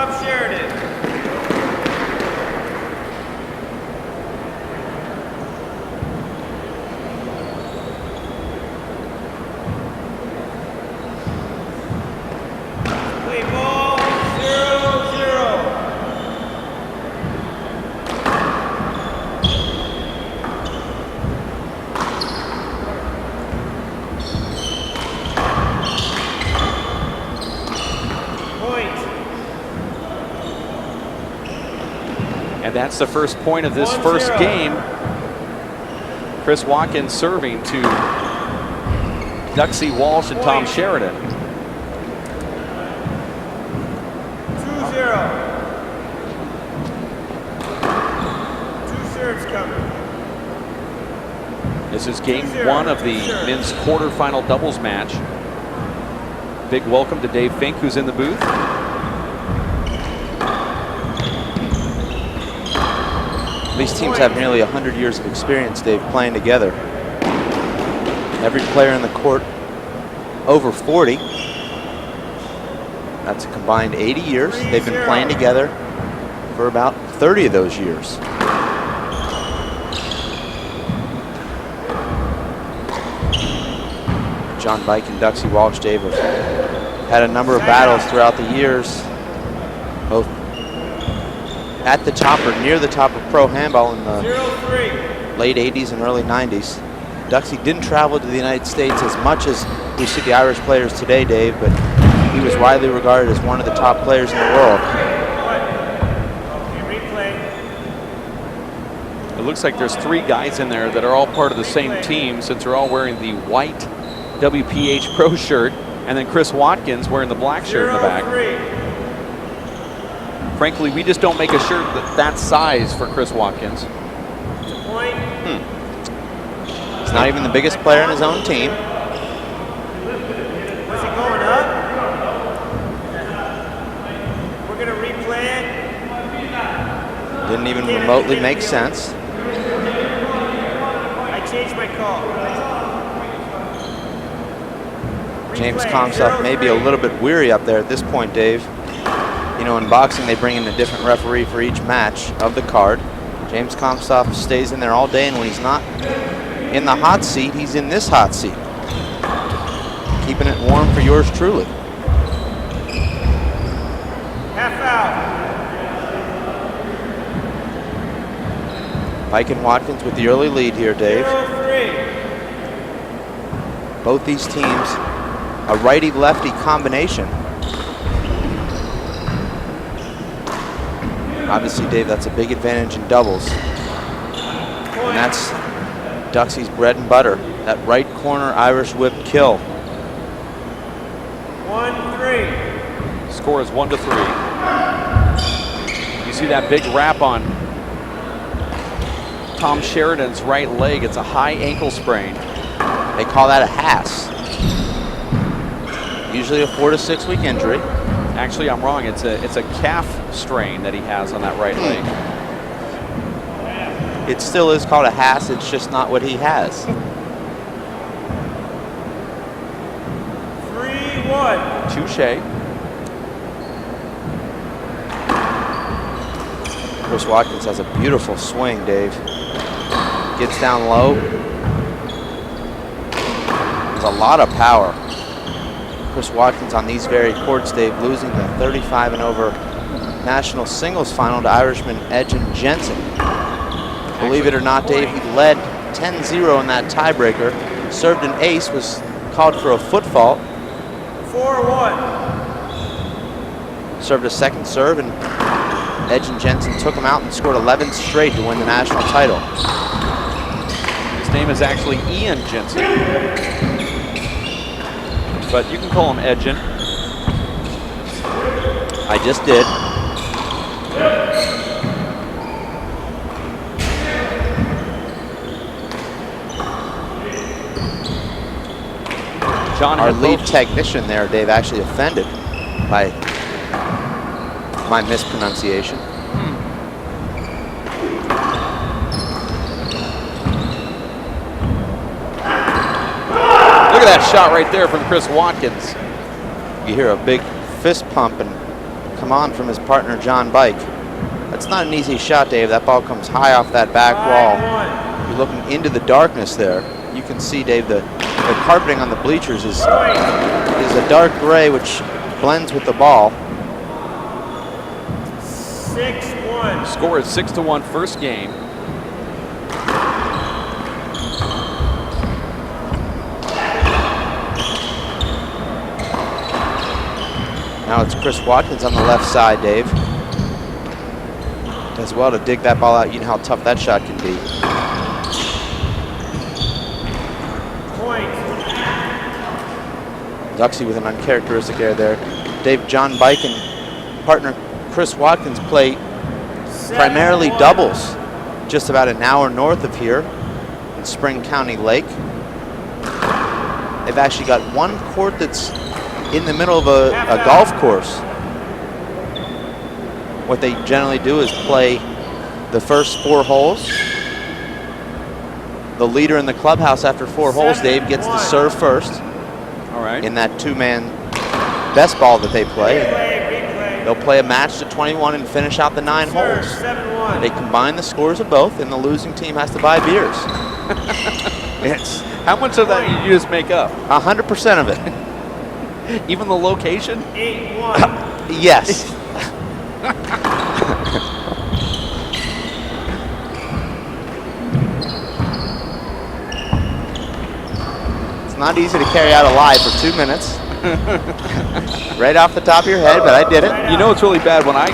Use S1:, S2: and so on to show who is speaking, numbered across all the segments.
S1: Tom Sheridan. Play ball 0-0.
S2: And that's the first point of this first game. Chris Watkins serving to Duxie Walsh and Tom Sheridan.
S1: 2-0. Two serves coming.
S2: This is game 1 of the men's quarterfinal doubles match. Big welcome to Dave Fink, who's in the booth.
S3: These teams have nearly 100 years of experience, Dave, playing together. Every player in the court over 40. That's a combined 80 years. They've been playing together for about 30 of those years. John Bike and Duxie Walsh, Dave, have had a number of battles throughout the years, both at the top or near the top of pro handball in the late 80s and early 90s. Duxie didn't travel to the United States as much as we see the Irish players today, Dave, but he was widely regarded as one of the top players in the world.
S2: It looks like there's 3 guys in there that are all part of the same team, since they're all wearing the white WPH Pro shirt, and then Chris Watkins wearing the black shirt in the back. Frankly, we just don't make a shirt that size for Chris Watkins.
S3: He's not even the biggest player in his own team.
S1: Was he going up? We're going to replay it.
S3: Didn't even remotely make sense.
S1: I changed my call.
S3: James Comstock may be a little bit weary up there at this point, Dave. You know, in boxing, they bring in a different referee for each match of the card. James Comstock stays in there all day, and when he's not in the hot seat, he's in this hot seat, keeping it warm for yours truly.
S1: Half out.
S3: Pike and Watkins with the early lead here, Dave.
S1: 0-3.
S3: Both these teams, a righty-lefty combination. Obviously, Dave, that's a big advantage in doubles. And that's Duxie's bread and butter, that right corner Irish whip kill.
S1: 1-3.
S2: Score is 1-3. You see that big wrap on Tom Sheridan's right leg. It's a high ankle sprain.
S3: They call that a Haas. Usually a 4 to 6 week injury.
S2: Actually, I'm wrong. It's a calf strain that he has on that right leg.
S3: It still is called a Haas. It's just not what he has.
S1: 3-1.
S2: Touche.
S3: Chris Watkins has a beautiful swing, Dave. Gets down low. There's a lot of power. Chris Watkins on these very courts, Dave, losing the 35 and over national singles final to Irishman Edgin Jensen. Believe it or not, Dave, he led 10-0 in that tiebreaker. Served an ace, was called for a foot fault.
S1: 4-1.
S3: Served a second serve, and Edgin Jensen took him out and scored 11 straight to win the national title.
S2: His name is actually Ian Jensen, but you can call him Edgin.
S3: I just did.
S2: John,
S3: our lead technician there, Dave, actually offended by my mispronunciation.
S2: Look at that shot right there from Chris Watkins.
S3: You hear a big fist pump, and come on from his partner, John Bike. That's not an easy shot, Dave. That ball comes high off that back wall. You're looking into the darkness there. You can see, Dave, the carpeting on the bleachers is a dark gray, which blends with the ball.
S1: 6-1.
S2: Score is 6-1 first game.
S3: Now it's Chris Watkins on the left side, Dave. Does well to dig that ball out. You know how tough that shot can be.
S1: Point.
S3: Duxie with an uncharacteristic error there. Dave, John Bike and partner Chris Watkins play primarily doubles just about an hour north of here in Spring County Lake. They've actually got one court that's in the middle of a golf course. What they generally do is play the first 4 holes. The leader in the clubhouse after 4 holes, Dave, gets to serve first.
S2: All right.
S3: In that 2-man best ball that they play. They'll play a match to 21 and finish out the 9 holes.
S1: 7-1.
S3: They combine the scores of both, and the losing team has to buy beers.
S2: How much of that did you just make up?
S3: 100% of it.
S2: Even the location?
S1: 8-1.
S3: Yes. It's not easy to carry out a lie for 2 minutes. Right off the top of your head, but I did it.
S2: You know it's really bad when I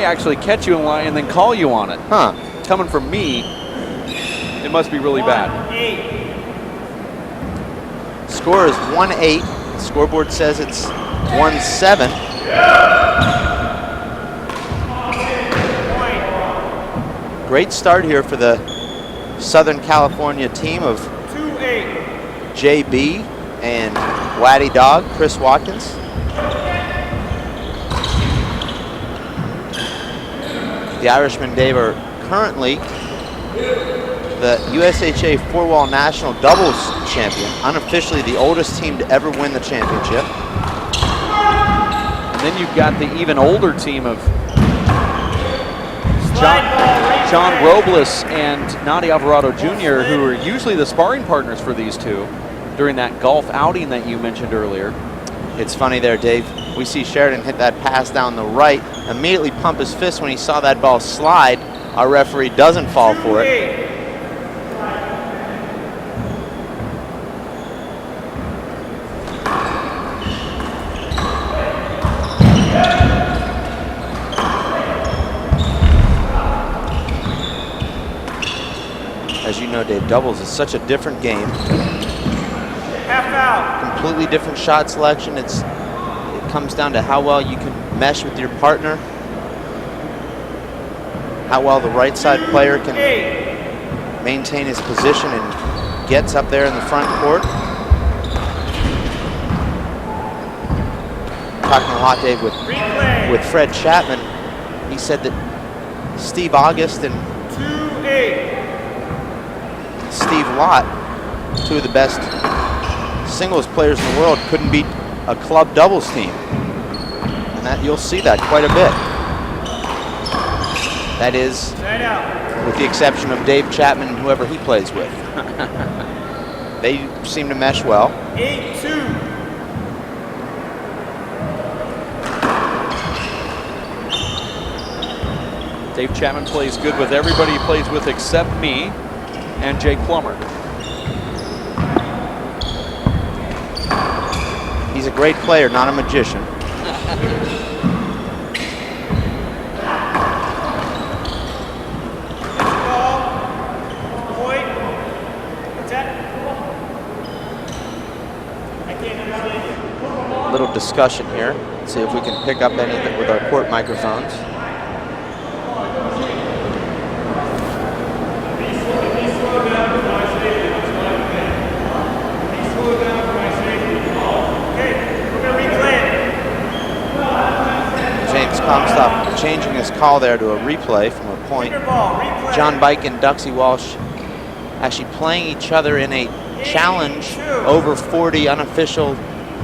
S2: actually catch you in lie and then call you on it.
S3: Huh.
S2: Coming from me, it must be really bad.
S1: 1-8.
S3: Score is 1-8. The scoreboard says it's 1-7. Great start here for the Southern California team of
S1: 2-8.
S3: JB and Waddy Dog, Chris Watkins. The Irishmen, Dave, are currently the USHA 4-wall national doubles champion, unofficially the oldest team to ever win the championship.
S2: And then you've got the even older team of John Robles and Nadi Alvarado Jr., who are usually the sparring partners for these two during that golf outing that you mentioned earlier.
S3: It's funny there, Dave. We see Sheridan hit that pass down the right, immediately pump his fist when he saw that ball slide. Our referee doesn't fall for it. As you know, Dave, doubles is such a different game.
S1: Half out.
S3: Completely different shot selection. It comes down to how well you can mesh with your partner, how well the right side player can maintain his position and gets up there in the front court. Talking a lot, Dave, with Fred Chapman. He said that Steve August and
S1: 2-8.
S3: Steve Lott, 2 of the best singles players in the world, couldn't beat a club doubles team. And that you'll see that quite a bit. That is, with the exception of Dave Chapman and whoever he plays with. They seem to mesh well.
S1: 8-2.
S2: Dave Chapman plays good with everybody he plays with except me and Jake Plummer.
S3: He's a great player, not a magician. A little discussion here. Let's see if we can pick up anything with our court microphones. James Comstock changing his call there to a replay from a point. John Bike and Duxie Walsh actually playing each other in a challenge over 40 unofficial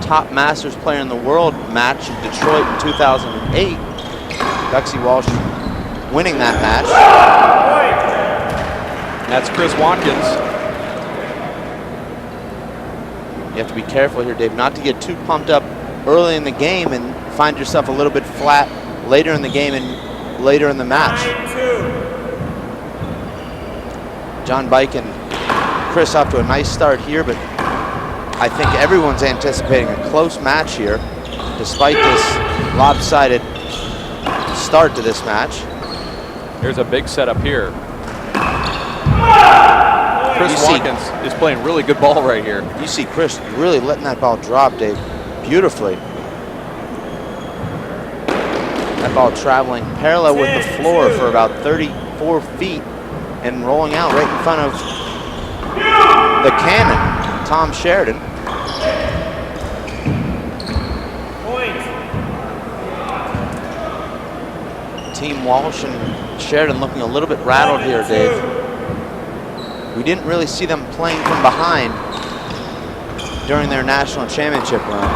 S3: top Masters player in the world match in Detroit in 2008. Duxie Walsh winning that match.
S2: That's Chris Watkins.
S3: You have to be careful here, Dave, not to get too pumped up early in the game and find yourself a little bit flat later in the game and later in the match.
S1: 9-2.
S3: John Bike and Chris off to a nice start here, but I think everyone's anticipating a close match here, despite this lopsided start to this match.
S2: Here's a big setup here. Chris Watkins is playing really good ball right here.
S3: You see Chris really letting that ball drop, Dave, beautifully. That ball traveling parallel with the floor for about 34 feet and rolling out right in front of the cannon, Tom Sheridan. Team Walsh and Sheridan looking a little bit rattled here, Dave. We didn't really see them playing from behind during their national championship run.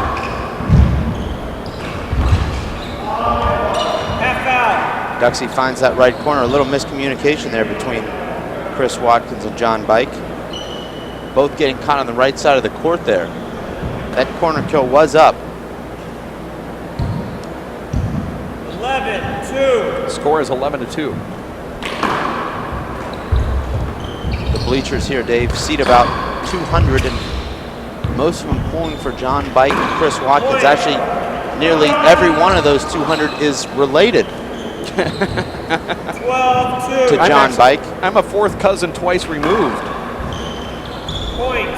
S1: Half out.
S3: Duxie finds that right corner. A little miscommunication there between Chris Watkins and John Bike. Both getting caught on the right side of the court there. That corner kill was up.
S1: 11-2.
S2: Score is 11-2.
S3: The bleachers here, Dave, seat about 200, and most of them pulling for John Bike and Chris Watkins. Actually, nearly every one of those 200 is related
S1: 12-2.
S3: to John Bike.
S2: I'm a fourth cousin twice removed.
S1: Point.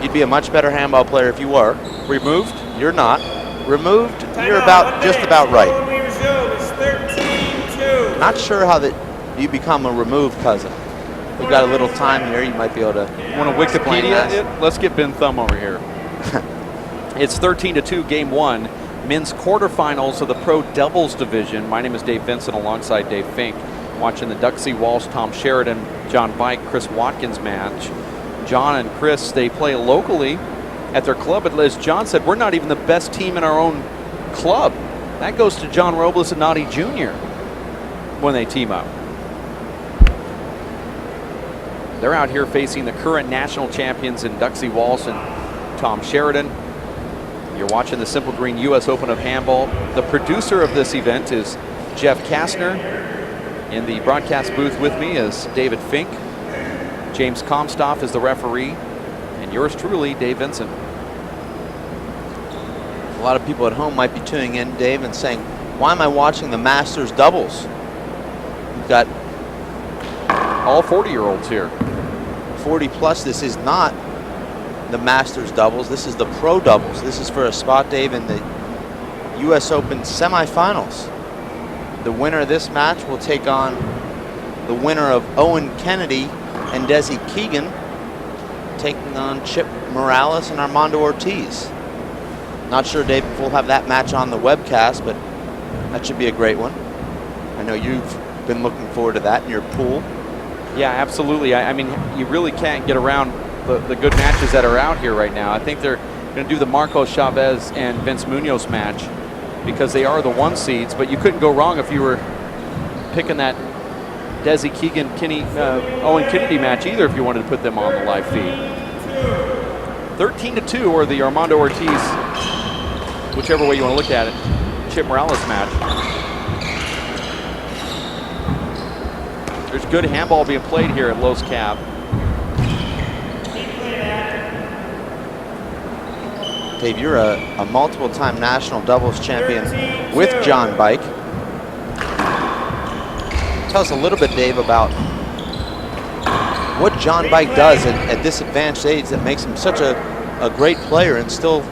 S3: You'd be a much better handball player if you were.
S2: Removed?
S3: You're not. Removed, you're
S1: Timeout,
S3: about
S1: 1
S3: just
S1: minute.
S3: about right.
S1: When we resume, it's 13-2.
S3: Not sure how that you become a removed cousin. We've got a little time here. You might be able to.
S2: Want to
S3: explain
S2: Wikipedia
S3: that.
S2: it? Let's get Ben Thumb over here. It's 13-2, game one. Men's quarterfinals of the pro doubles division. My name is Dave Vincent alongside Dave Fink. Watching the Duxie Walsh, Tom Sheridan, John Bike, Chris Watkins match. John and Chris, they play locally at their club. But as John said, we're not even the best team in our own club. That goes to John Robles and Noddy Jr. when they team up. They're out here facing the current national champions in Duxie Walsh and Tom Sheridan. You're watching the Simple Green U.S. Open of Handball. The producer of this event is Jeff Kastner. In the broadcast booth with me is David Fink. James Comstoff is the referee. And yours truly, Dave Vincent.
S3: A lot of people at home might be tuning in, Dave, and saying, why am I watching the Masters doubles? We've got
S2: all 40-year-olds here.
S3: 40 plus. This is not the Masters doubles. This is the pro doubles. This is for a spot, Dave, in the U.S. Open semifinals. The winner of this match will take on the winner of Owen Kennedy and Desi Keegan, taking on Chip Morales and Armando Ortiz. Not sure, Dave, if we'll have that match on the webcast, but that should be a great one. I know you've been looking forward to that in your pool.
S2: Yeah, absolutely. I mean, you really can't get around the good matches that are out here right now. I think they're going to do the Marco Chavez and Vince Munoz match because they are the one seeds, but you couldn't go wrong if you were picking that Desi Keegan, Owen Kennedy match either if you wanted to put them on the live feed. 13-2, or the Armando Ortiz, whichever way you want to look at it, Chip Morales match. There's good handball being played here at Los Cab.
S3: Dave, you're a multiple-time national doubles champion with John Bike. Tell us a little bit, Dave, about what John Bike does at this advanced age that makes him such a great player and still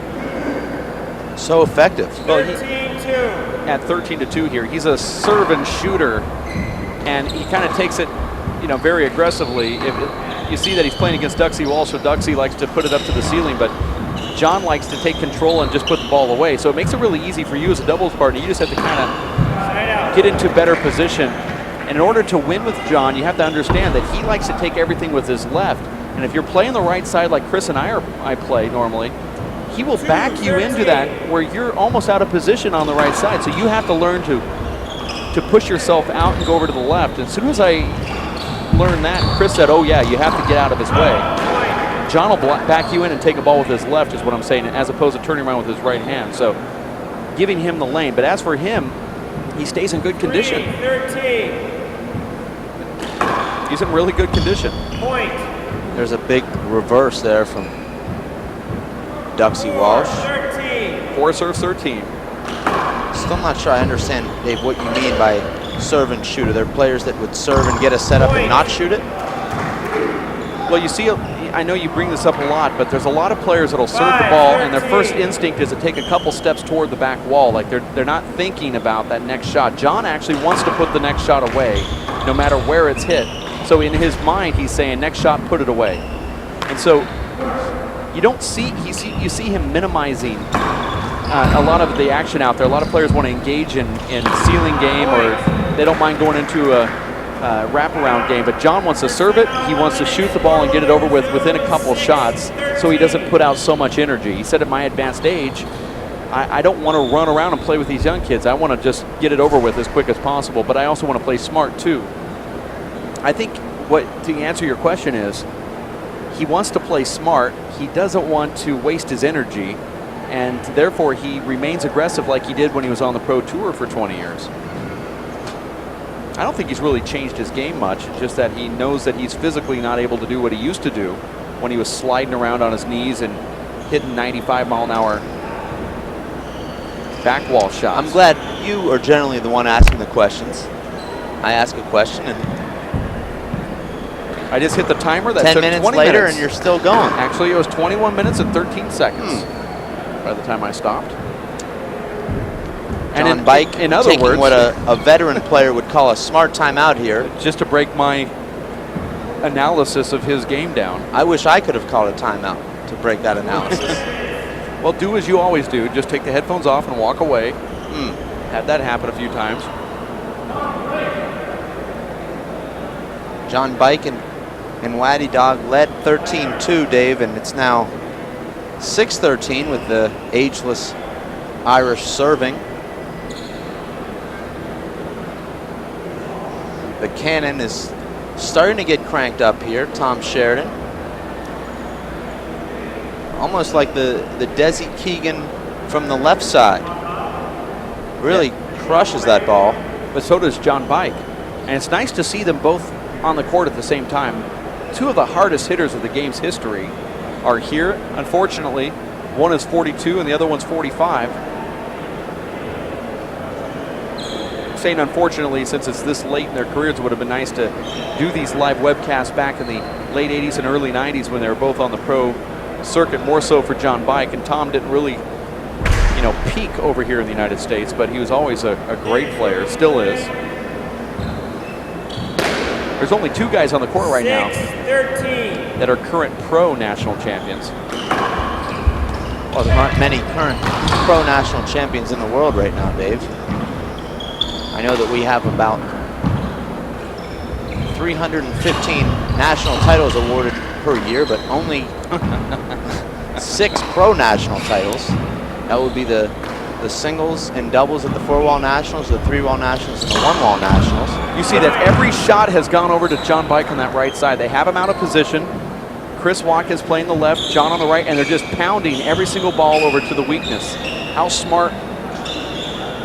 S3: so effective.
S2: Well, at 13-2 here, he's a serve and shooter, and he kind of takes it, very aggressively. You see that he's playing against Duxie Walsh, so Duxie likes to put it up to the ceiling, but John likes to take control and just put the ball away. So it makes it really easy for you as a doubles partner. You just have to kind of get into better position. And in order to win with John, you have to understand that he likes to take everything with his left. And if you're playing the right side like Chris and I play normally, he he will back you into that where you're almost out of position on the right side. So you have to learn to push yourself out and go over to the left. And as soon as I learned that, Chris said, oh yeah, you have to get out of his way. John will back you in and take a ball with his left is what I'm saying, as opposed to turning around with his right hand. So giving him the lane. But as for him, he stays in good condition.
S1: 13.
S2: He's in really good condition.
S1: Point.
S3: There's a big reverse there from Duxie Walsh.
S1: 13.
S2: 4 serve 13.
S3: Still not sure I understand, Dave, what you mean by serve and shoot. Are there players that would serve and get a setup and not shoot it?
S2: Well, you see, I know you bring this up a lot, but there's a lot of players that'll serve the ball, and their first instinct is to take a couple steps toward the back wall. Like they're not thinking about that next shot. John actually wants to put the next shot away, no matter where it's hit. So in his mind, he's saying, next shot, put it away. And so you don't see, you see him minimizing a lot of the action out there. A lot of players want to engage in ceiling game, or they don't mind going into a wraparound game. But John wants to serve it. He wants to shoot the ball and get it over with within a couple shots, so he doesn't put out so much energy. He said, at my advanced age, I don't want to run around and play with these young kids. I want to just get it over with as quick as possible, but I also want to play smart too. I think to answer your question is, he wants to play smart. He doesn't want to waste his energy, and therefore he remains aggressive like he did when he was on the pro tour for 20 years. I don't think he's really changed his game much, just that he knows that he's physically not able to do what he used to do when he was sliding around on his knees and hitting 95-mile-an-hour back wall shots.
S3: I'm glad you are generally the one asking the questions. I ask a question and
S2: I just hit the timer. That
S3: 10
S2: took
S3: minutes
S2: 20
S3: later
S2: minutes.
S3: and you're still going.
S2: Actually, it was 21 minutes and 13 seconds by the time I stopped.
S3: John
S2: And
S3: Bike
S2: in other
S3: taking
S2: words,
S3: what a veteran player would call a smart timeout here.
S2: just to break my analysis of his game down.
S3: I wish I could have called a timeout to break that analysis.
S2: Well, do as you always do. Just take the headphones off and walk away. Had that happen a few times.
S3: John Bike and Waddy Dog led 13-2, Dave, and it's now 6-13 with the ageless Irish serving. The cannon is starting to get cranked up here, Tom Sheridan. Almost like the Desi Keegan from the left side. Really crushes that ball.
S2: But so does John Bike. And it's nice to see them both on the court at the same time. Two of the hardest hitters of the game's history are here. Unfortunately, one is 42 and the other one's 45. I'm saying unfortunately, since it's this late in their careers, it would have been nice to do these live webcasts back in the late 80s and early 90s when they were both on the pro circuit, more so for John Bike. And Tom didn't really, peak over here in the United States, but he was always a great player, still is. There's only 2 guys on the court right now
S1: 6-13.
S2: that are current pro national champions.
S3: Well, there aren't many current pro national champions in the world right now, Dave. I know that we have about 315 national titles awarded per year, but only 6 pro national titles. That would be the singles and doubles at the 4-wall nationals, the 3-wall nationals, and the 1-wall nationals.
S2: You see that every shot has gone over to John Bike on that right side. They have him out of position. Chris Watkins playing the left, John on the right, and they're just pounding every single ball over to the weakness. How smart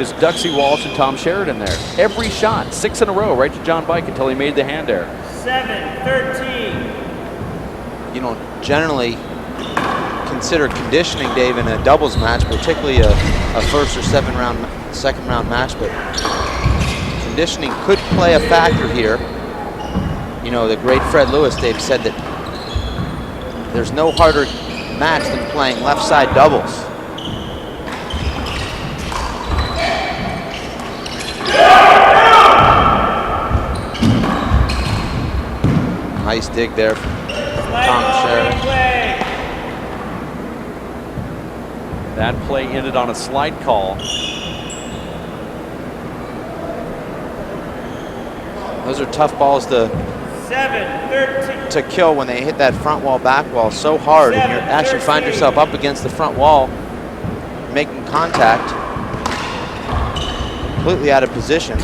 S2: is Duxie Walsh and Tom Sheridan there? Every shot, 6 in a row, right to John Bike until he made the hand error.
S1: 7-13.
S3: Generally consider conditioning, Dave, in a doubles match, particularly a first or second round match, but conditioning could play a factor here. The great Fred Lewis, Dave, said that there's no harder match than playing left side doubles. Nice dig there from Tom Sheridan.
S2: That play ended on a slide call.
S3: Those are tough balls to
S1: 7-13.
S3: to kill when they hit that front wall, back wall so hard, and you actually find yourself up against the front wall, making contact, completely out of position.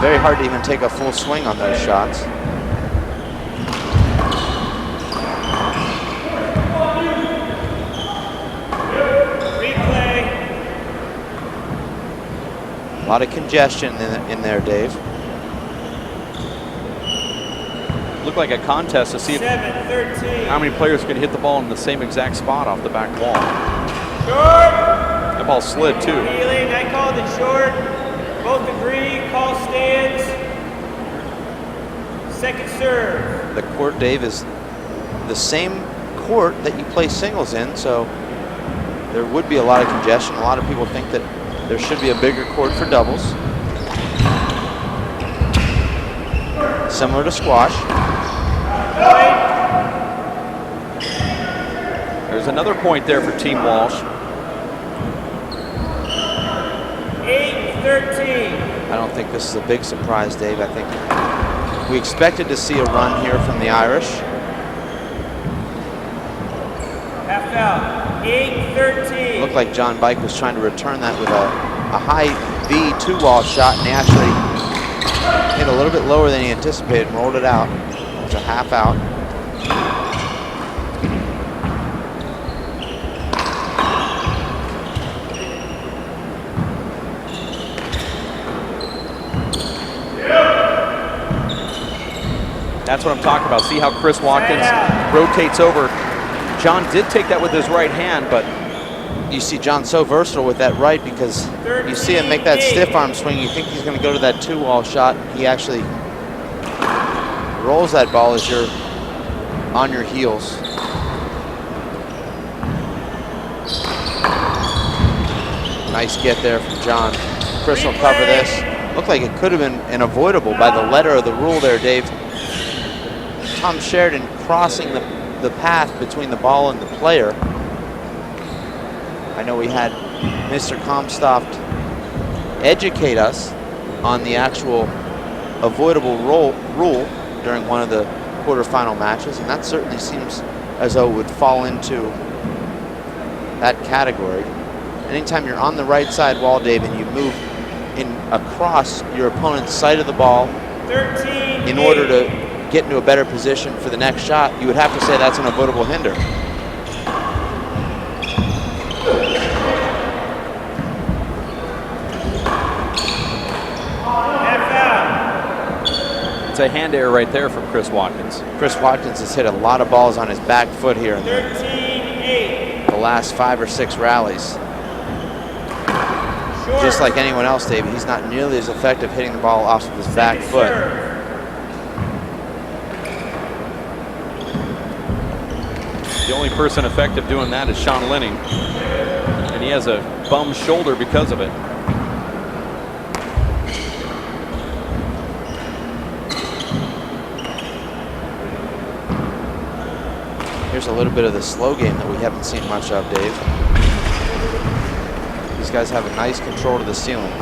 S3: Very hard to even take a full swing on those shots. A lot of congestion in there, Dave.
S2: Looked like a contest to see if how many players could hit the ball in the same exact spot off the back wall.
S1: Short.
S2: That ball slid too.
S1: Healing, I called it short. Both agree, call stands. Second serve.
S3: The court, Dave, is the same court that you play singles in, so there would be a lot of congestion. A lot of people think that there should be a bigger court for doubles. Similar to squash.
S2: There's another point there for Team Walsh.
S1: 8-13.
S3: I don't think this is a big surprise, Dave. I think we expected to see a run here from the Irish.
S1: Half out. 8-13.
S3: Looked like John Bike was trying to return that with a high V two-wall shot, and he actually hit a little bit lower than he anticipated and rolled it out. It's a half out.
S2: That's what I'm talking about. See how Chris Watkins rotates over. John did take that with his right hand, but
S3: you see John so versatile with that right, because you see him make that stiff arm swing. You think he's going to go to that two-wall shot. He actually rolls that ball as you're on your heels. Nice get there from John. Chris will cover this. Looked like it could have been an avoidable by the letter of the rule there, Dave. Tom Sheridan crossing the path between the ball and the player. I know we had Mr. Comstoft educate us on the actual avoidable rule during one of the quarterfinal matches, and that certainly seems as though it would fall into that category. Anytime you're on the right side wall, Dave, and you move in across your opponent's side of the ball in order to get into a better position for the next shot, you would have to say that's an avoidable hinder.
S2: it's a hand error right there from Chris Watkins.
S3: Chris Watkins has hit a lot of balls on his back foot here in the last 5 or 6 rallies. Just like anyone else, David, he's not nearly as effective hitting the ball off of his back foot.
S2: The only person effective doing that is Sean Lenning, and he has a bum shoulder because of it.
S3: Here's a little bit of the slow game that we haven't seen much of, Dave. These guys have a nice control to the ceiling.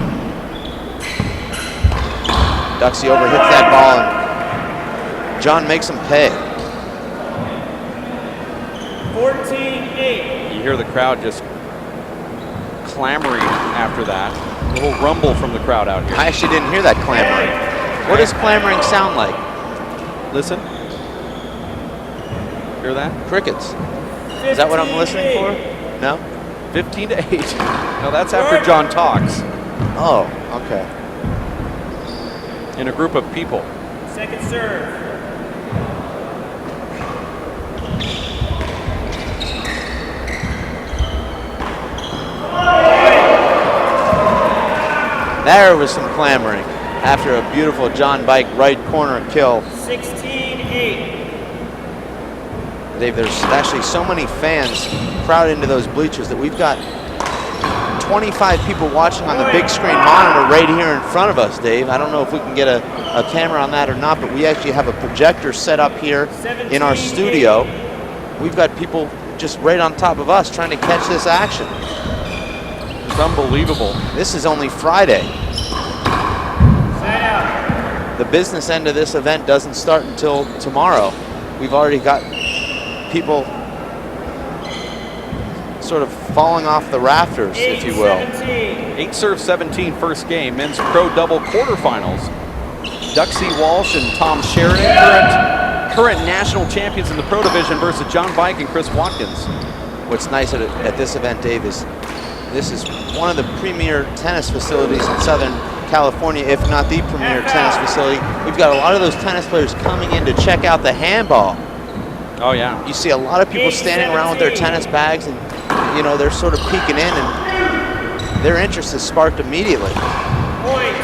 S3: Duxie overhits that ball, and John makes him pay.
S1: 14-8.
S2: You hear the crowd just clamoring after that. A little rumble from the crowd out here.
S3: I actually didn't hear that clamoring. What does clamoring sound like?
S2: Listen. Hear that?
S3: Crickets. Is that what I'm listening for? No?
S2: 15-8. No, that's after John talks.
S3: Oh, okay.
S2: In a group of people.
S1: Second serve.
S3: There was some clamoring after a beautiful John Bike right corner kill.
S1: 16-8.
S3: Dave, there's actually so many fans crowded into those bleachers that we've got 25 people watching on the big screen monitor right here in front of us, Dave. I don't know if we can get a camera on that or not, but we actually have a projector set up here in our studio. We've got people just right on top of us trying to catch this action.
S2: It's unbelievable.
S3: This is only Friday.
S1: Set out.
S3: the business end of this event doesn't start until tomorrow. We've already got people sort of falling off the rafters, if you will.
S2: 8 serve 17 first game, men's pro double quarterfinals. Duxie Walsh and Tom Sheridan, current national champions in the pro division, versus John Bike and Chris Watkins.
S3: What's nice at this event, Dave, is this is one of the premier tennis facilities in Southern California, if not the premier tennis facility. We've got a lot of those tennis players coming in to check out the handball.
S2: Oh yeah.
S3: You see a lot of people standing around with their tennis bags, and you know, they're sort of peeking in, and their interest is sparked immediately.
S1: Point.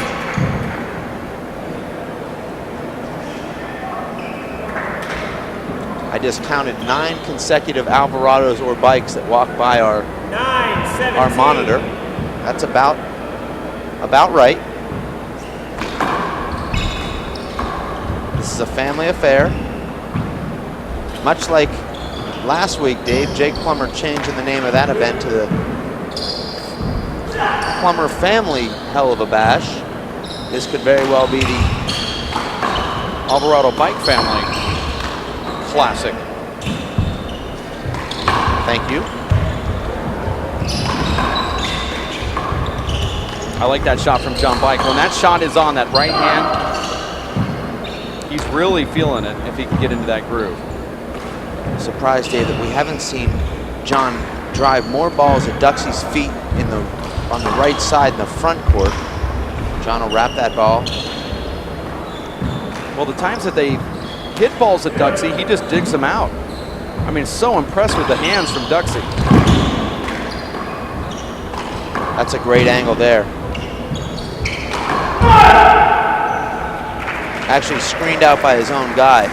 S3: I just counted 9 consecutive Alvarados or bikes that walked by our monitor. That's about right. This is a family affair. Much like last week, Dave, Jake Plummer changing the name of that event to the Plummer Family Hell of a Bash. This could very well be the
S2: Alvarado Bike Family Classic.
S3: Thank you.
S2: I like that shot from John Bike. When that shot is on that right hand, he's really feeling it if he can get into that groove.
S3: Surprised, Dave, that we haven't seen John drive more balls at Duxie's feet on the right side in the front court. John will wrap that ball.
S2: Well, the times that they hit balls at Duxie, he just digs them out. I mean, so impressed with the hands from Duxie.
S3: That's a great angle there. Actually screened out by his own guy.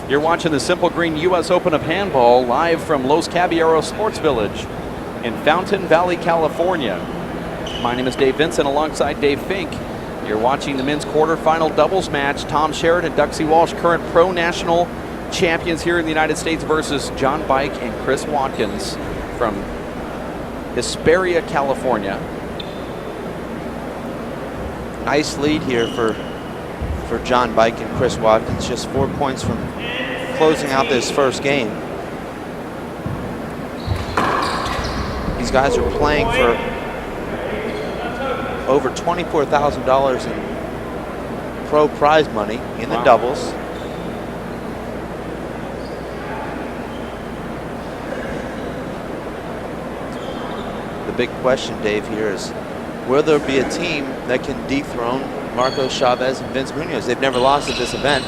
S2: You're watching the Simple Green U.S. Open of Handball live from Los Caballeros Sports Village in Fountain Valley, California. My name is Dave Vincent alongside Dave Fink. You're watching the men's quarterfinal doubles match. Tom Sheridan, Duxie Walsh, current pro national champions here in the United States, versus John Bike and Chris Watkins from Hesperia, California.
S3: Nice lead here for John Bike and Chris Watkins, just 4 points from closing out this first game. These guys are playing for over $24,000 in pro prize money in the doubles. The big question, Dave, here is, will there be a team that can dethrone Marcos Chavez and Vince Munoz? They've never lost at this event.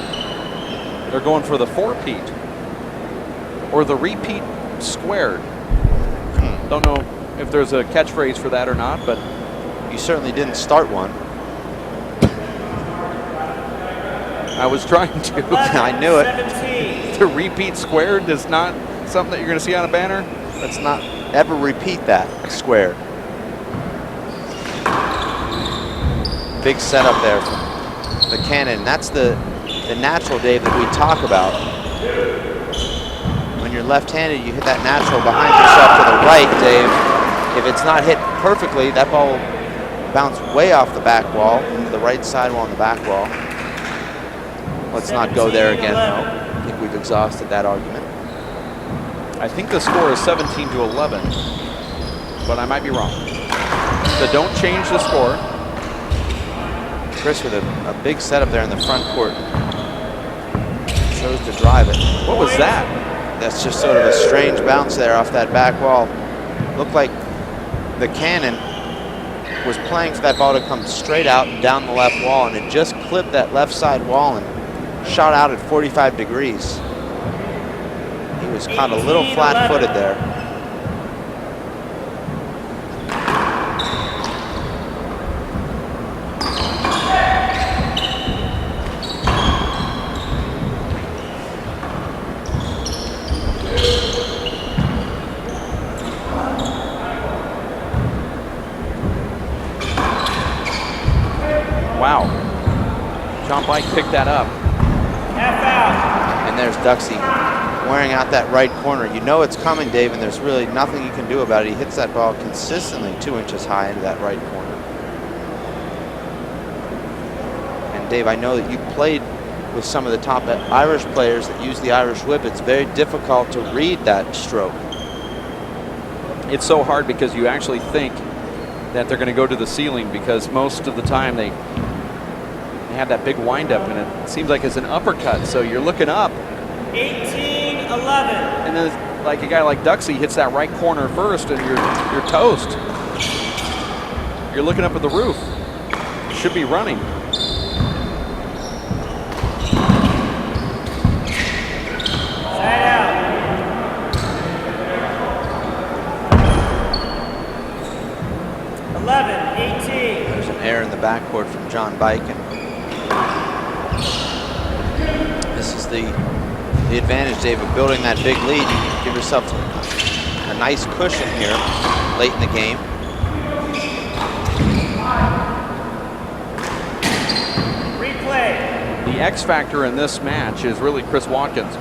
S2: They're going for the four-peat or the repeat squared. Don't know if there's a catchphrase for that or not, but
S3: you certainly didn't start one.
S2: I was trying to.
S3: I knew it.
S2: The repeat squared is not something that you're going to see on a banner.
S3: Let's not ever repeat that squared. Big setup there from the cannon. That's the natural, Dave, that we talk about. When you're left-handed, you hit that natural behind yourself to the right, Dave. If it's not hit perfectly, that ball will bounce way off the back wall, to the right side wall on the back wall. Let's not go there again, though. I think we've exhausted that argument.
S2: I think the score is 17-11, but I might be wrong. So don't change the score.
S3: Chris with a big setup there in the front court. Chose to drive it.
S2: What was that?
S3: That's just sort of a strange bounce there off that back wall. Looked like the cannon was playing for that ball to come straight out and down the left wall, and it just clipped that left side wall and shot out at 45 degrees. He was caught a little flat-footed there.
S2: Wow. John Bike picked that up.
S1: Half out.
S3: And there's Duxie wearing out that right corner. You know it's coming, Dave, and there's really nothing you can do about it. He hits that ball consistently 2 inches high into that right corner. Dave, I know that you played with some of the top Irish players that use the Irish whip. It's very difficult to read that stroke.
S2: It's so hard because you actually think that they're going to go to the ceiling, because most of the time they have that big windup, and it seems like it's an uppercut. So you're looking up.
S1: 18-11.
S2: And then like a guy like Duxie hits that right corner first, and you're toast. You're looking up at the roof. Should be running.
S1: Side out. 11-18.
S3: There's an error in the backcourt from John Biken. This is the advantage, Dave, of building that big lead. You give yourself a nice cushion here late in the game.
S1: Replay.
S2: The X factor in this match is really Chris Watkins.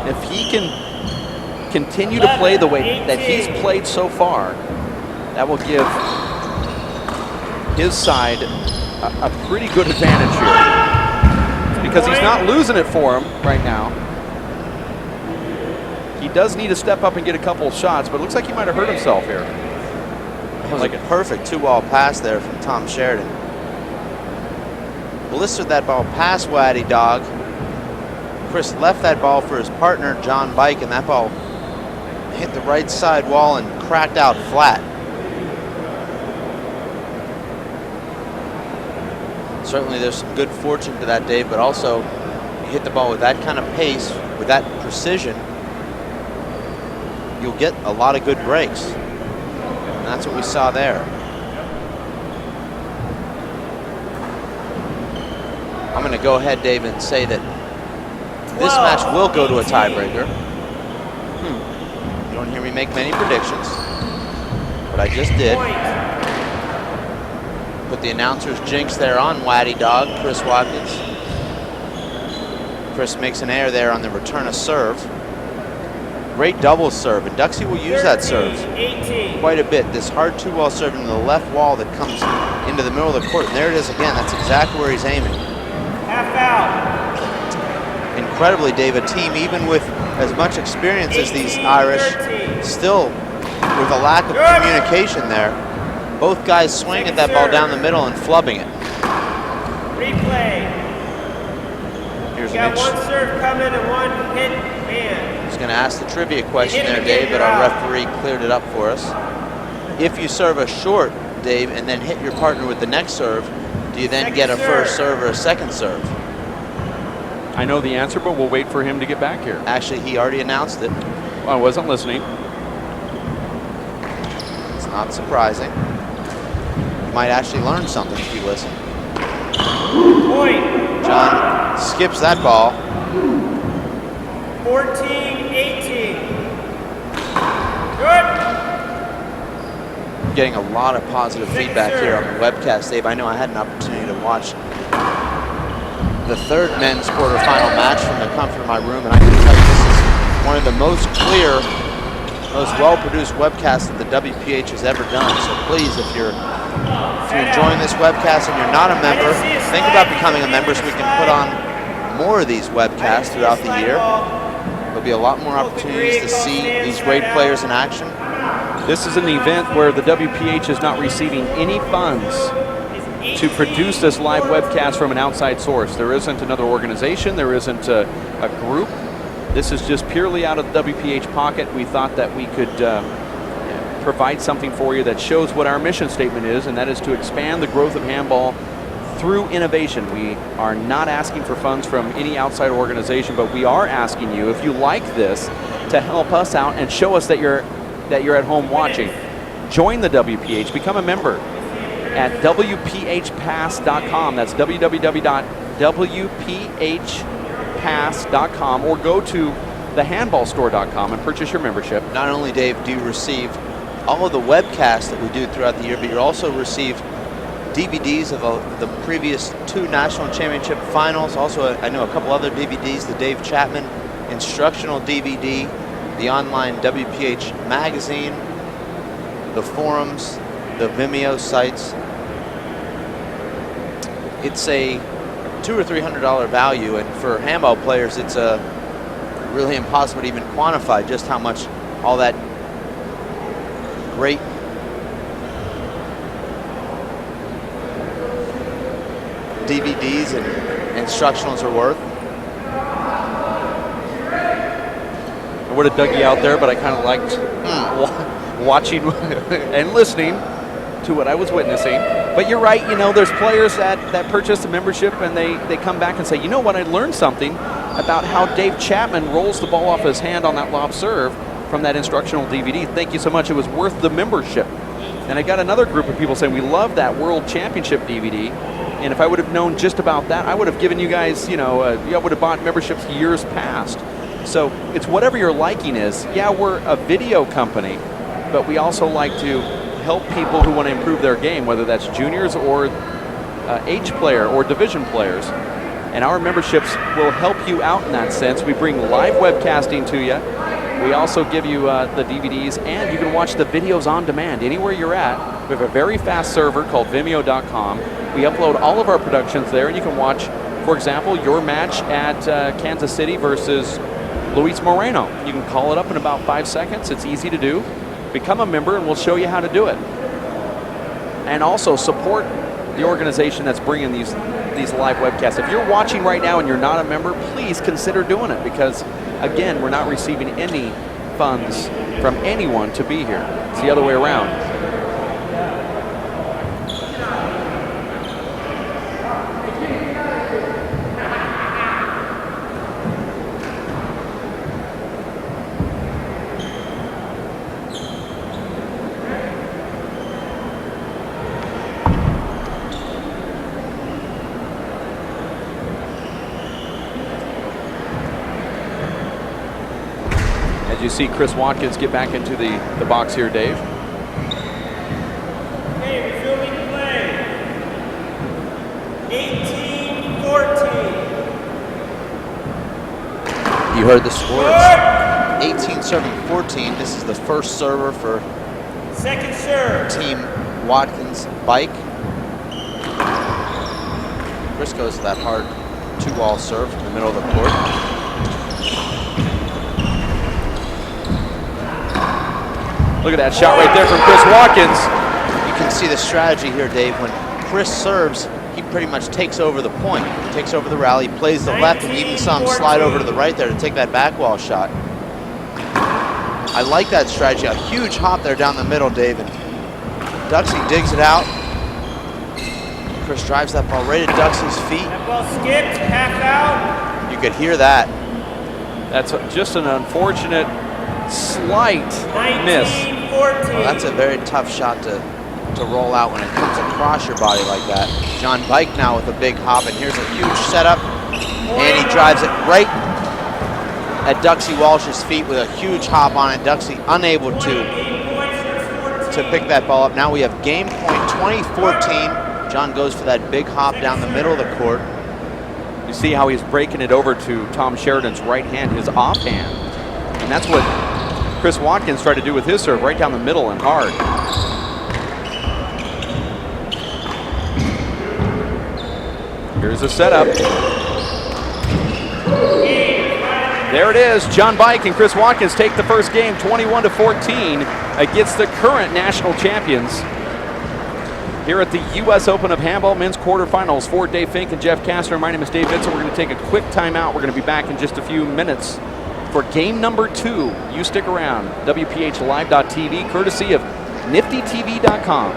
S2: If he can continue to play the way that he's played so far, that will give his side a pretty good advantage here, because he's not losing it for him right now. He does need to step up and get a couple of shots, but it looks like he might have hurt himself here.
S3: That was like a perfect two-ball pass there from Tom Sheridan. Blistered that ball past Waddy Dog. Chris left that ball for his partner, John Bike, and that ball hit the right side wall and cracked out flat. Certainly there's some good fortune to that, Dave, but also you hit the ball with that kind of pace, with that precision, you'll get a lot of good breaks. And that's what we saw there. I'm going to go ahead, Dave, and say that this match will go to a tiebreaker. You don't hear me make many predictions, but I just did. Put the announcer's jinx there on Waddy Dog, Chris Watkins. Chris makes an error there on the return of serve. Great double serve, and Duxie will use that serve quite a bit. This hard two-wall serve into the left wall that comes into the middle of the court, and there it is again. That's exactly where he's aiming.
S1: Half out.
S3: Incredibly, Dave, a team even with as much experience as these Irish, still with a lack of communication there. Both guys swing at that ball down the middle and flubbing it.
S1: Replay.
S3: Here's
S1: Got
S3: Mitch.
S1: one serve coming and one hit man.
S3: He's going to ask the trivia question there, Dave, but our referee cleared it up for us. If you serve a short, Dave, and then hit your partner with the next serve, do you then get a first serve or a second serve?
S2: I know the answer, but we'll wait for him to get back here.
S3: Actually, he already announced it.
S2: Well, I wasn't listening.
S3: It's not surprising. You might actually learn something if you listen.
S1: Point.
S3: John skips that ball.
S1: 14-18. Good.
S3: Getting a lot of positive feedback here on the webcast, Dave. I know I had an opportunity to watch the third men's quarterfinal match from the comfort of my room, and I can tell you this is one of the most clear, most well-produced webcasts that the WPH has ever done. So please, if you're enjoying this webcast and you're not a member, think about becoming a member so we can put on more of these webcasts throughout the year. There'll be a lot more opportunities to see these great players in action.
S2: This is an event where the WPH is not receiving any funds to produce this live webcast from an outside source. There isn't another organization, there isn't a group. This is just purely out of the WPH pocket. We thought that we could provide something for you that shows what our mission statement is, and that is to expand the growth of handball through innovation. We are not asking for funds from any outside organization, but we are asking you, if you like this, to help us out and show us that you're at home watching. Join the WPH, become a member at WPHpass.com. That's www.WPHpass.com, or go to thehandballstore.com and purchase your membership.
S3: Not only, Dave, do you receive all of the webcasts that we do throughout the year, but you also receive DVDs of the previous 2 national championship finals. Also, I know a couple other DVDs, the Dave Chapman instructional DVD, the online WPH magazine, the forums, the Vimeo sites. It's a $200 or $300 value, and for handball players, it's really impossible to even quantify just how much all that great DVDs and instructionals are worth.
S2: I would have dug you out there, but I kind of liked watching and listening to what I was witnessing. But you're right, there's players that purchase a membership and they come back and say, you know what, I learned something about how Dave Chapman rolls the ball off his hand on that lob serve from that instructional DVD. Thank you so much, it was worth the membership. And I got another group of people saying, we love that World Championship DVD. And if I would have known just about that, I would have given you guys, I would have bought memberships years past. So it's whatever your liking is. Yeah, we're a video company, but we also like to help people who want to improve their game, whether that's juniors or H player or division players. And our memberships will help you out in that sense. We bring live webcasting to you. We also give you the DVDs, and you can watch the videos on demand anywhere you're at. We have a very fast server called Vimeo.com. We upload all of our productions there, and you can watch, for example, your match at Kansas City versus Luis Moreno. You can call it up in about 5 seconds. It's easy to do. Become a member, and we'll show you how to do it. And also support the organization that's bringing these live webcasts. If you're watching right now and you're not a member, please consider doing it, because again, we're not receiving any funds from anyone to be here. It's the other way around. You see Chris Watkins get back into the box here, Dave.
S1: Okay, resuming play. 18-14.
S3: You heard the score. 18-7-14. This is the first server for
S1: second serve.
S3: Team Watkins Bike. Chris goes to that hard two-ball serve in the middle of the court.
S2: Look at that shot right there from Chris Watkins.
S3: You can see the strategy here, Dave. When Chris serves, he pretty much takes over the point. He takes over the rally, plays the left, and even saw him slide over to the right there to take that back wall shot. I like that strategy. A huge hop there down the middle, Dave. And Duxie digs it out. Chris drives that ball right at Duxie's feet.
S1: That ball skipped, half out.
S3: You could hear that.
S2: That's just an unfortunate slight miss.
S1: 19-14.
S3: Well, that's a very tough shot to roll out when it comes across your body like that. John Bike now with a big hop, and here's a huge setup. And he drives it right at Duxie Walsh's feet with a huge hop on it. Duxie unable to pick that ball up. Now we have game point 20-14. John goes for that big hop down the middle of the court.
S2: You see how he's breaking it over to Tom Sheridan's right hand, his offhand. And that's what Chris Watkins tried to do with his serve, right down the middle and hard. Here's the setup. There it is. John Bike and Chris Watkins take the first game 21-14 against the current national champions here at the U.S. Open of Handball men's quarterfinals. For Dave Fink and Jeff Kastner, my name is Dave Vincent. We're going to take a quick timeout. We're going to be back in just a few minutes for game number 2. You stick around. WPHlive.tv, courtesy of niftytv.com.